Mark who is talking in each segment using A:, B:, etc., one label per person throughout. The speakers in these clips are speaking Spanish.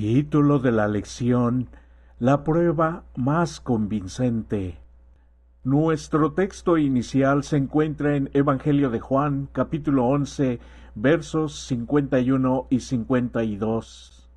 A: Título de la lección: La prueba más convincente. Nuestro texto inicial se encuentra en Evangelio de Juan, capítulo 11, versos 51 y 52.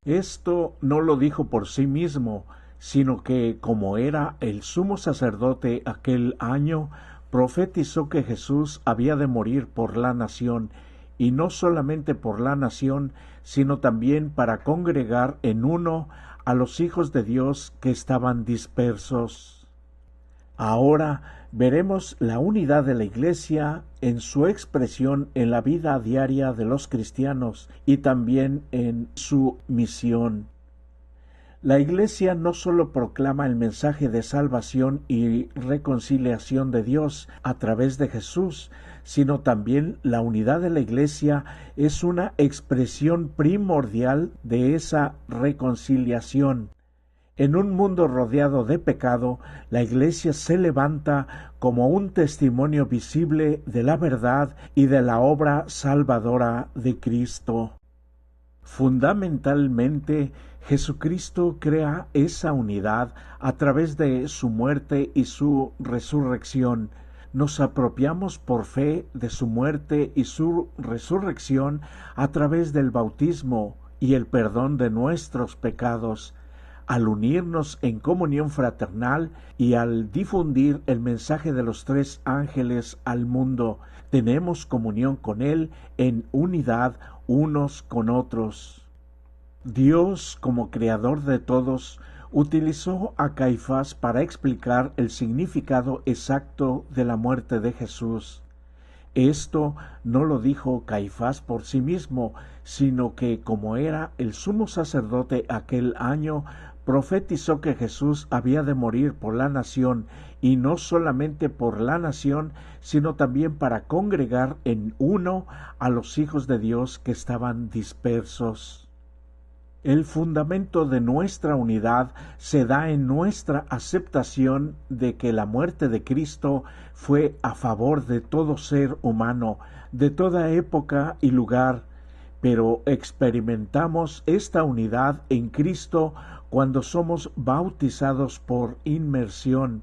A: Esto no lo dijo por sí mismo, sino que, como era el sumo sacerdote aquel año, profetizó que Jesús había de morir por la nación, y no solamente por la nación, sino también para congregar en uno a los hijos de Dios que estaban dispersos. Ahora veremos la unidad de la Iglesia en su expresión en la vida diaria de los cristianos y también en su misión. La Iglesia no solo proclama el mensaje de salvación y reconciliación de Dios a través de Jesús, sino también la unidad de la Iglesia es una expresión primordial de esa reconciliación. En un mundo rodeado de pecado, la Iglesia se levanta como un testimonio visible de la verdad y de la obra salvadora de Cristo. Fundamentalmente, Jesucristo crea esa unidad a través de su muerte y su resurrección. Nos apropiamos por fe de su muerte y su resurrección a través del bautismo y el perdón de nuestros pecados. Al unirnos en comunión fraternal y al difundir el mensaje de los tres ángeles al mundo, tenemos comunión con Él en unidad unos con otros. Dios, como creador de todos, utilizó a Caifás para explicar el significado exacto de la muerte de Jesús. Esto no lo dijo Caifás por sí mismo, sino que, como era el sumo sacerdote aquel año, profetizó que Jesús había de morir por la nación, y no solamente por la nación, sino también para congregar en uno a los hijos de Dios que estaban dispersos. El fundamento de nuestra unidad se da en nuestra aceptación de que la muerte de Cristo fue a favor de todo ser humano, de toda época y lugar, pero experimentamos esta unidad en Cristo cuando somos bautizados por inmersión.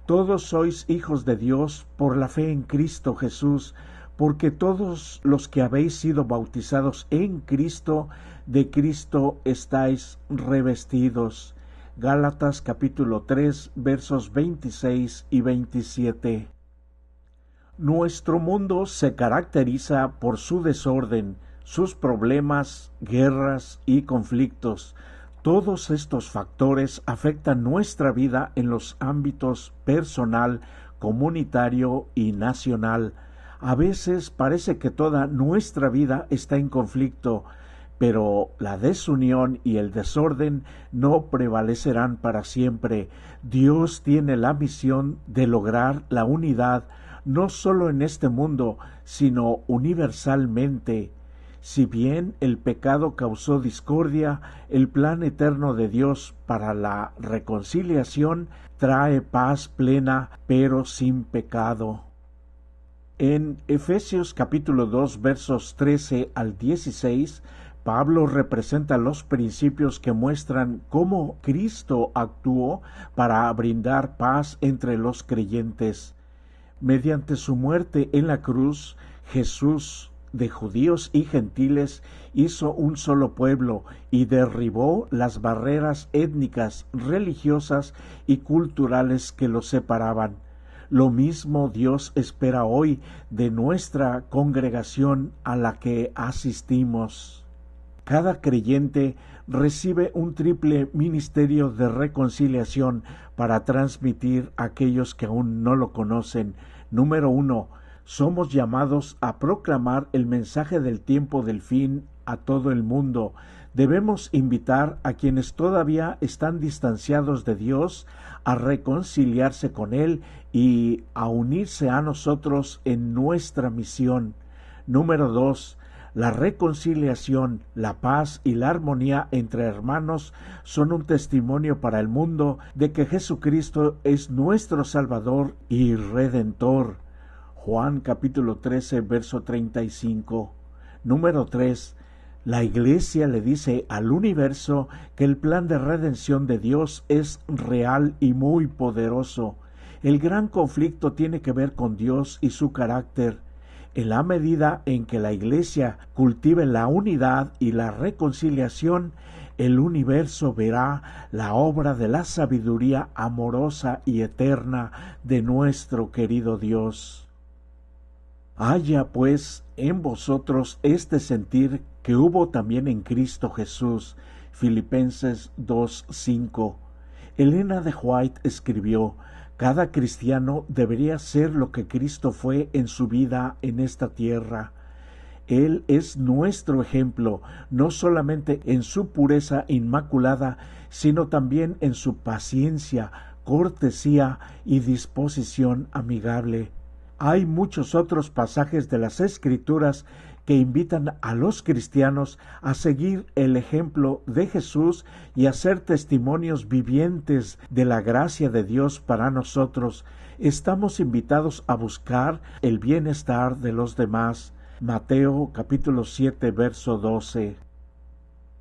A: Todos sois hijos de Dios por la fe en Cristo Jesús, porque todos los que habéis sido bautizados en Cristo, de Cristo estáis revestidos. Gálatas capítulo 3, versos 26 y 27. Nuestro mundo se caracteriza por su desorden, sus problemas, guerras y conflictos. Todos estos factores afectan nuestra vida en los ámbitos personal, comunitario y nacional. A veces parece que toda nuestra vida está en conflicto, pero la desunión y el desorden no prevalecerán para siempre. Dios tiene la misión de lograr la unidad, no solo en este mundo, sino universalmente. Si bien el pecado causó discordia, el plan eterno de Dios para la reconciliación trae paz plena, pero sin pecado. En Efesios capítulo 2, versos 13 al 16, Pablo representa los principios que muestran cómo Cristo actuó para brindar paz entre los creyentes. Mediante su muerte en la cruz, Jesús, de judíos y gentiles, hizo un solo pueblo y derribó las barreras étnicas, religiosas y culturales que los separaban. Lo mismo Dios espera hoy de nuestra congregación a la que asistimos. Cada creyente recibe un triple ministerio de reconciliación para transmitir a aquellos que aún no lo conocen. Número 1. Somos llamados a proclamar el mensaje del tiempo del fin a todo el mundo. Debemos invitar a quienes todavía están distanciados de Dios a reconciliarse con Él y a unirse a nosotros en nuestra misión. Número 2. La reconciliación, la paz y la armonía entre hermanos son un testimonio para el mundo de que Jesucristo es nuestro Salvador y Redentor. Juan capítulo 13, verso 35. Número 3. La Iglesia le dice al universo que el plan de redención de Dios es real y muy poderoso. El gran conflicto tiene que ver con Dios y su carácter. En la medida en que la Iglesia cultive la unidad y la reconciliación, el universo verá la obra de la sabiduría amorosa y eterna de nuestro querido Dios. Haya pues en vosotros este sentir que hubo también en Cristo Jesús. Filipenses 2:5. Elena de White escribió: cada cristiano debería ser lo que Cristo fue en su vida en esta tierra. Él es nuestro ejemplo, no solamente en su pureza inmaculada, sino también en su paciencia, cortesía y disposición amigable. Hay muchos otros pasajes de las Escrituras que invitan a los cristianos a seguir el ejemplo de Jesús y a ser testimonios vivientes de la gracia de Dios para nosotros. Estamos invitados a buscar el bienestar de los demás. Mateo capítulo 7, verso 12.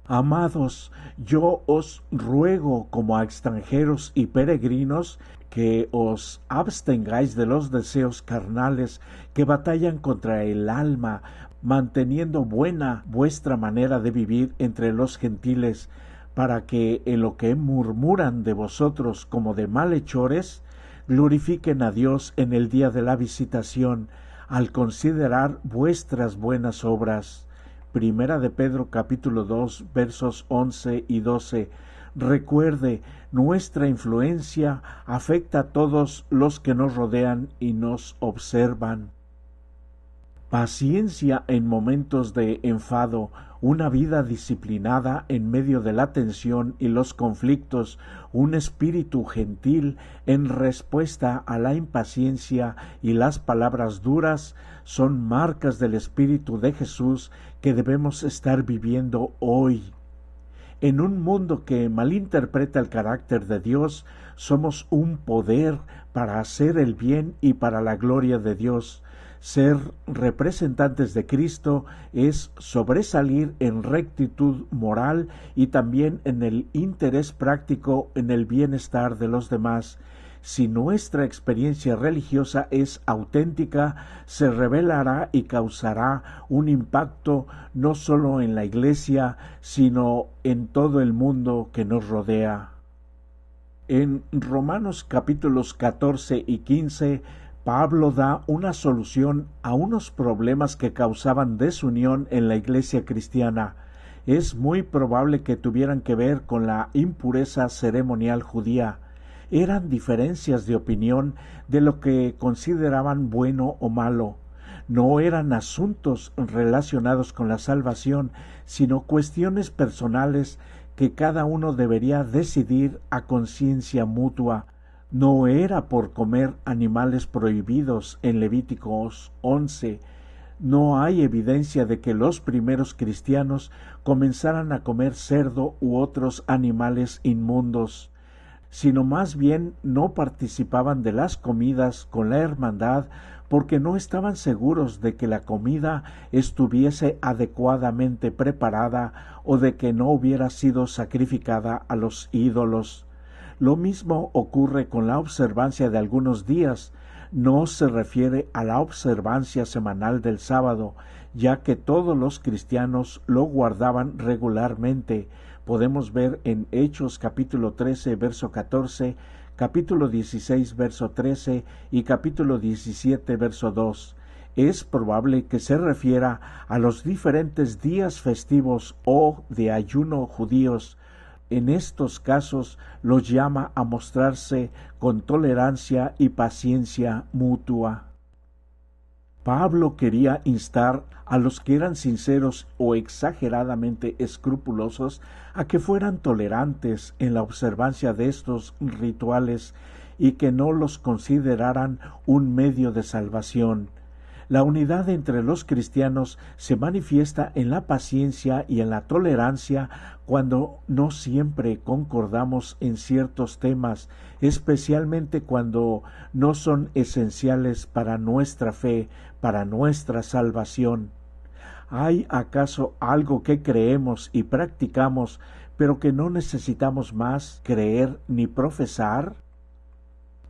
A: Amados, yo os ruego como a extranjeros y peregrinos que os abstengáis de los deseos carnales que batallan contra el alma, manteniendo buena vuestra manera de vivir entre los gentiles, para que en lo que murmuran de vosotros como de malhechores, glorifiquen a Dios en el día de la visitación, al considerar vuestras buenas obras. Primera de Pedro capítulo 2 versos 11 y 12. Recuerde, nuestra influencia afecta a todos los que nos rodean y nos observan. Paciencia en momentos de enfado, una vida disciplinada en medio de la tensión y los conflictos, un espíritu gentil en respuesta a la impaciencia y las palabras duras son marcas del Espíritu de Jesús que debemos estar viviendo hoy. En un mundo que malinterpreta el carácter de Dios, somos un poder para hacer el bien y para la gloria de Dios. Ser representantes de Cristo es sobresalir en rectitud moral y también en el interés práctico en el bienestar de los demás. Si nuestra experiencia religiosa es auténtica, se revelará y causará un impacto no solo en la Iglesia, sino en todo el mundo que nos rodea. En Romanos capítulos 14 y 15, Pablo da una solución a unos problemas que causaban desunión en la iglesia cristiana. Es muy probable que tuvieran que ver con la impureza ceremonial judía. Eran diferencias de opinión de lo que consideraban bueno o malo. No eran asuntos relacionados con la salvación, sino cuestiones personales que cada uno debería decidir a conciencia mutua. No era por comer animales prohibidos en Levíticos 11. No hay evidencia de que los primeros cristianos comenzaran a comer cerdo u otros animales inmundos, sino más bien no participaban de las comidas con la hermandad porque no estaban seguros de que la comida estuviese adecuadamente preparada o de que no hubiera sido sacrificada a los ídolos. Lo mismo ocurre con la observancia de algunos días. No se refiere a la observancia semanal del sábado, ya que todos los cristianos lo guardaban regularmente. Podemos ver en Hechos capítulo 13, verso 14, capítulo 16, verso 13 y capítulo 17, verso 2. Es probable que se refiera a los diferentes días festivos o de ayuno judíos. En estos casos los llama a mostrarse con tolerancia y paciencia mutua. Pablo quería instar a los que eran sinceros o exageradamente escrupulosos a que fueran tolerantes en la observancia de estos rituales y que no los consideraran un medio de salvación. La unidad entre los cristianos se manifiesta en la paciencia y en la tolerancia cuando no siempre concordamos en ciertos temas, especialmente cuando no son esenciales para nuestra fe, para nuestra salvación. ¿Hay acaso algo que creemos y practicamos, pero que no necesitamos más creer ni profesar?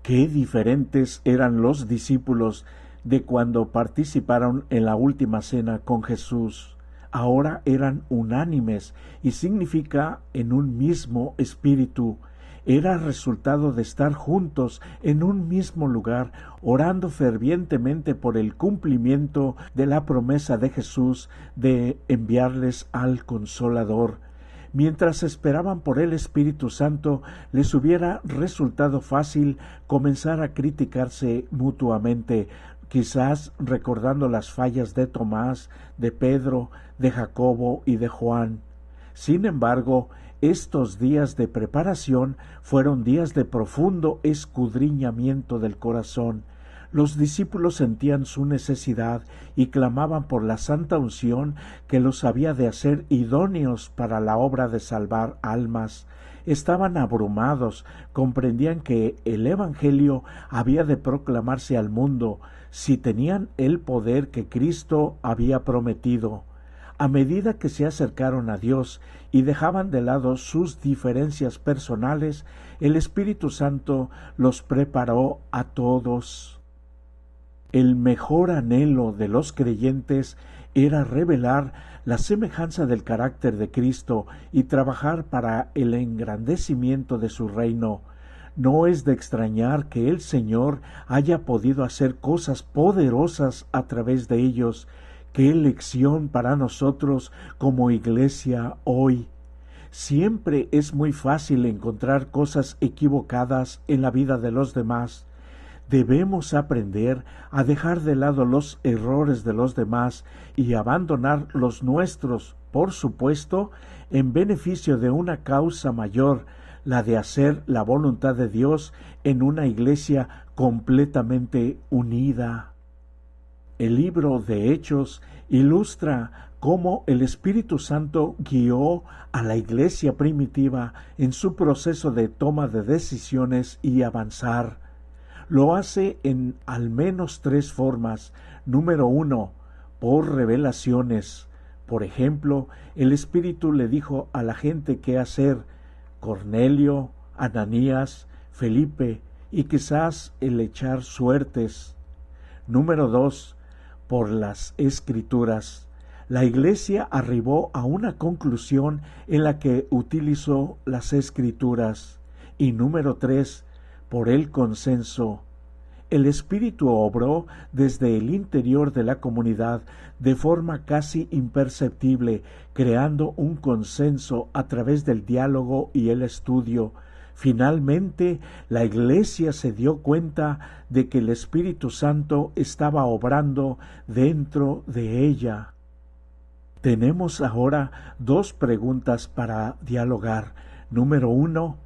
A: Qué diferentes eran los discípulos de cuando participaron en la última cena con Jesús. Ahora eran unánimes y significa en un mismo espíritu. Era resultado de estar juntos en un mismo lugar, orando fervientemente por el cumplimiento de la promesa de Jesús de enviarles al Consolador. Mientras esperaban por el Espíritu Santo, les hubiera resultado fácil comenzar a criticarse mutuamente, quizás recordando las fallas de Tomás, de Pedro, de Jacobo y de Juan. Sin embargo, estos días de preparación fueron días de profundo escudriñamiento del corazón. Los discípulos sentían su necesidad y clamaban por la santa unción que los había de hacer idóneos para la obra de salvar almas. Estaban abrumados, comprendían que el Evangelio había de proclamarse al mundo, si tenían el poder que Cristo había prometido. A medida que se acercaron a Dios y dejaban de lado sus diferencias personales, el Espíritu Santo los preparó a todos. El mejor anhelo de los creyentes era revelar la semejanza del carácter de Cristo y trabajar para el engrandecimiento de su reino. No es de extrañar que el Señor haya podido hacer cosas poderosas a través de ellos. ¡Qué lección para nosotros como iglesia hoy! Siempre es muy fácil encontrar cosas equivocadas en la vida de los demás. Debemos aprender a dejar de lado los errores de los demás y abandonar los nuestros, por supuesto, en beneficio de una causa mayor, la de hacer la voluntad de Dios en una iglesia completamente unida. El libro de Hechos ilustra cómo el Espíritu Santo guió a la iglesia primitiva en su proceso de toma de decisiones y avanzar. Lo hace en al menos 3 formas. Número 1, por revelaciones. Por ejemplo, el Espíritu le dijo a la gente qué hacer. Cornelio, Ananías, Felipe y quizás el echar suertes. Número 2, por las Escrituras. La Iglesia arribó a una conclusión en la que utilizó las Escrituras. Y número 3, por el consenso. El Espíritu obró desde el interior de la comunidad de forma casi imperceptible, creando un consenso a través del diálogo y el estudio. Finalmente, la Iglesia se dio cuenta de que el Espíritu Santo estaba obrando dentro de ella. Tenemos ahora 2 preguntas para dialogar. Número 1,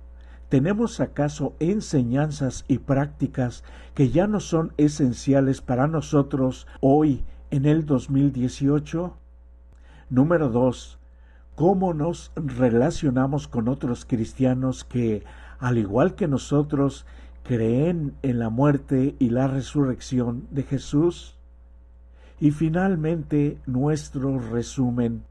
A: ¿tenemos acaso enseñanzas y prácticas que ya no son esenciales para nosotros hoy en el 2018? Número 2, ¿cómo nos relacionamos con otros cristianos que, al igual que nosotros, creen en la muerte y la resurrección de Jesús? Y finalmente, nuestro resumen.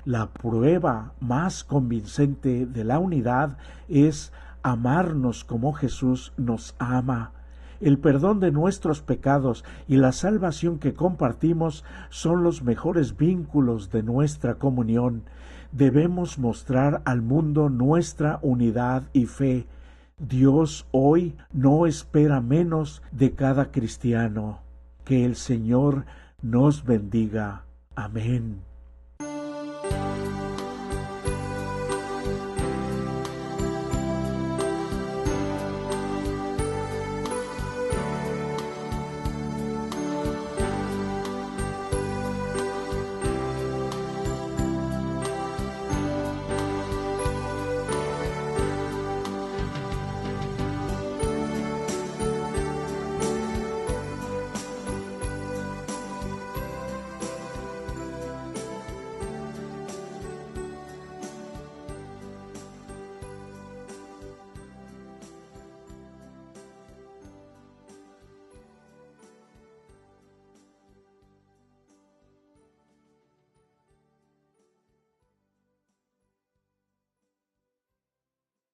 A: La prueba más convincente de la unidad es amarnos como Jesús nos ama. El perdón de nuestros pecados y la salvación que compartimos son los mejores vínculos de nuestra comunión. Debemos mostrar al mundo nuestra unidad y fe. Dios hoy no espera menos de cada cristiano. Que el Señor nos bendiga. Amén.